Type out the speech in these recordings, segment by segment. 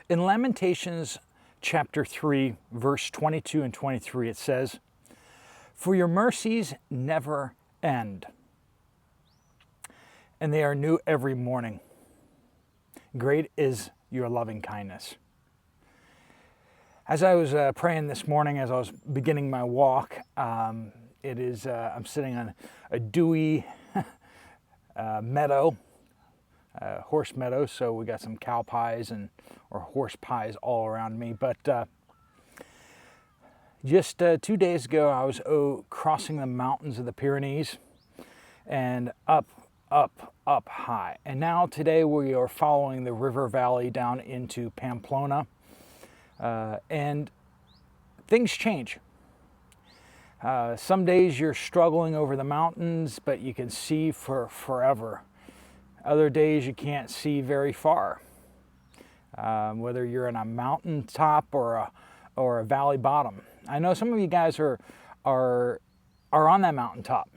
In Lamentations chapter 3, verse 22 and 23, it says, "For your mercies never end, and they are new every morning. Great is your loving kindness." As I was praying this morning, as I was beginning my walk, I'm sitting on a dewy meadow, horse meadow, so we got some cow pies or horse pies all around me. But just 2 days ago, I was crossing the mountains of the Pyrenees and up high. And now today we are following the river valley down into Pamplona, and things change. Some days you're struggling over the mountains, but you can see for forever. Other days you can't see very far, whether you're on a mountain top or a valley bottom. I know some of you guys are on that mountaintop,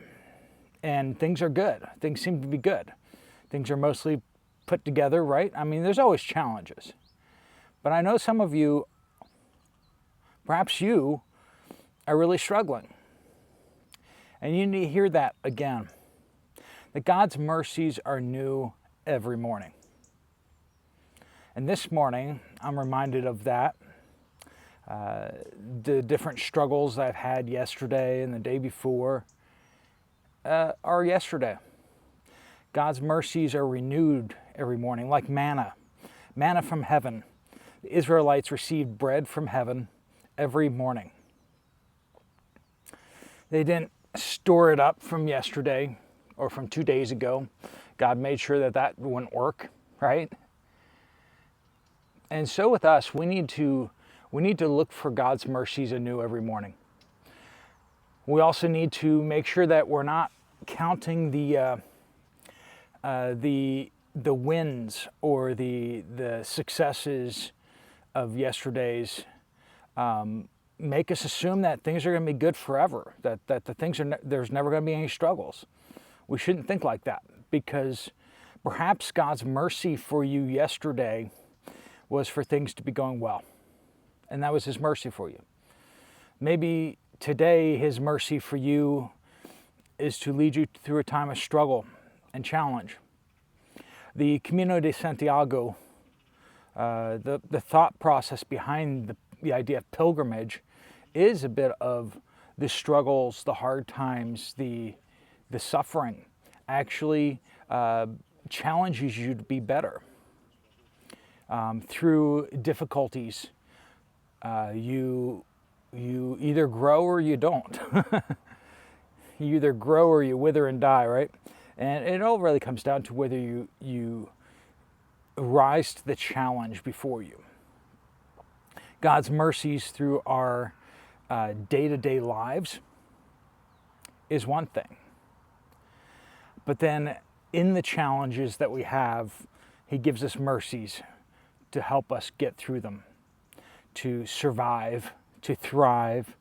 and things are good. Things seem to be good. Things are mostly put together, right? I mean, there's always challenges. But I know some of you, perhaps you, are really struggling. And you need to hear that again. That God's mercies are new every morning. And this morning, I'm reminded of that. The different struggles I've had yesterday and the day before are yesterday. God's mercies are renewed every morning, like manna from heaven. The Israelites received bread from heaven every morning. They didn't store it up from yesterday or from 2 days ago. God made sure that wouldn't work, right? And so with us, we need to look for God's mercies anew every morning. We also need to make sure that we're not counting the wins or the successes of yesterday's. Make us assume that things are going to be good forever. That there's never going to be any struggles. We shouldn't think like that, because perhaps God's mercy for you yesterday was for things to be going well, and that was His mercy for you. Maybe today His mercy for you is to lead you through a time of struggle and challenge. The Camino de Santiago, the thought process behind the idea of pilgrimage, is a bit of the struggles, the hard times, the suffering. Actually challenges you to be better. Through difficulties, you either grow or you don't. You either grow or you wither and die, right? And it all really comes down to whether you rise to the challenge before you. God's mercies through our day-to-day lives is one thing. But then in the challenges that we have, He gives us mercies to help us get through them, to survive, to thrive,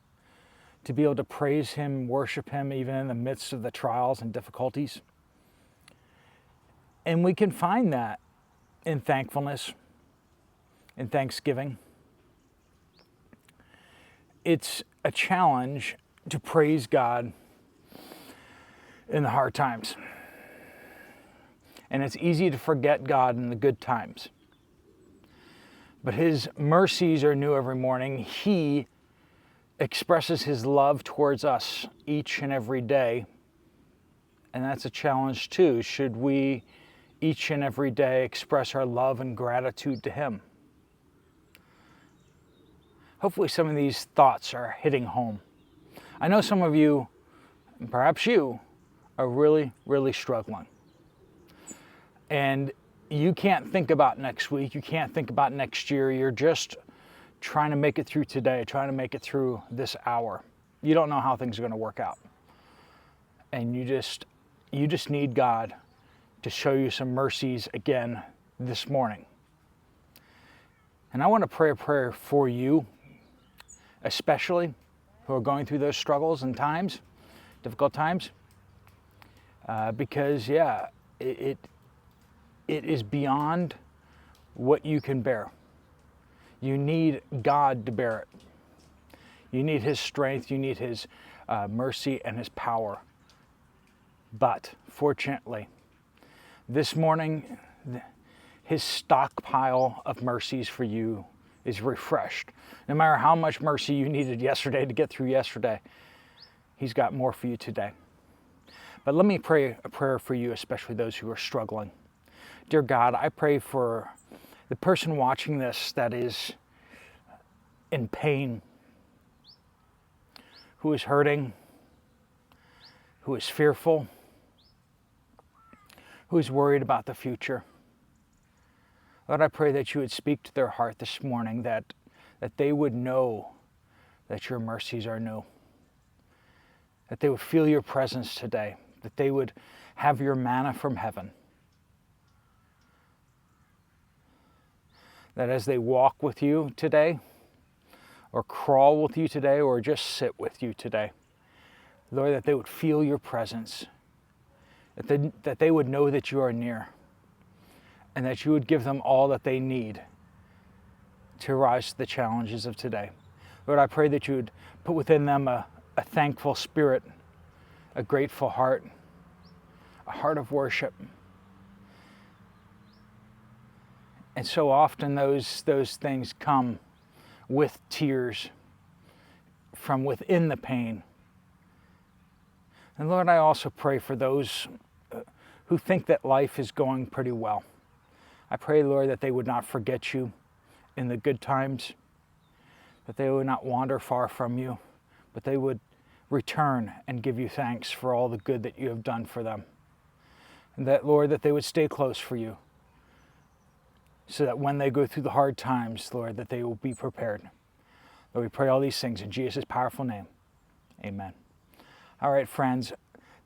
to be able to praise Him, worship Him, even in the midst of the trials and difficulties. And we can find that in thankfulness, in thanksgiving. It's a challenge to praise God in the hard times. And it's easy to forget God in the good times. But His mercies are new every morning. He expresses His love towards us each and every day. And that's a challenge too. Should we each and every day express our love and gratitude to Him? Hopefully some of these thoughts are hitting home. I know some of you, and perhaps you, are really, really struggling. And you can't think about next week. You can't think about next year. You're just trying to make it through today, trying to make it through this hour. You don't know how things are going to work out. And you just need God to show you some mercies again this morning. And I want to pray a prayer for you, especially who are going through those struggles and times, difficult times, because it is beyond what you can bear. You need God to bear it. You need His strength, you need His mercy and His power. But fortunately, this morning, His stockpile of mercies for you is refreshed. No matter how much mercy you needed yesterday to get through yesterday, He's got more for you today. But let me pray a prayer for you, especially those who are struggling. Dear God, I pray for the person watching this that is in pain, who is hurting, who is fearful, who is worried about the future. Lord, I pray that you would speak to their heart this morning, that they would know that your mercies are new, that they would feel your presence today, that they would have your manna from heaven, that as they walk with you today, or crawl with you today, or just sit with you today, Lord, that they would feel your presence, that they would know that you are near, and that you would give them all that they need to rise to the challenges of today. Lord, I pray that you would put within them a thankful spirit, a grateful heart, a heart of worship. And so often those things come with tears from within the pain. And Lord, I also pray for those who think that life is going pretty well. I pray, Lord, that they would not forget you in the good times, that they would not wander far from you, but they would return and give you thanks for all the good that you have done for them. And that, Lord, that they would stay close for you, so that when they go through the hard times, Lord, that they will be prepared. Lord, we pray all these things in Jesus' powerful name. Amen. All right, friends,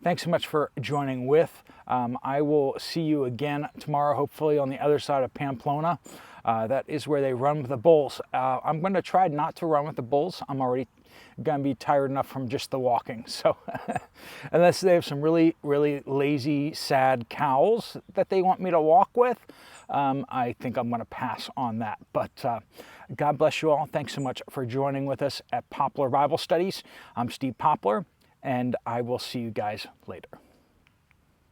thanks so much for joining with. I will see you again tomorrow, hopefully on the other side of Pamplona. That is where they run with the bulls. I'm going to try not to run with the bulls. I'm already going to be tired enough from just the walking. So unless they have some really, really lazy, sad cows that they want me to walk with, I think I'm going to pass on that. But God bless you all. Thanks so much for joining with us at Poplar Bible Studies. I'm Steve Poplar, and I will see you guys later.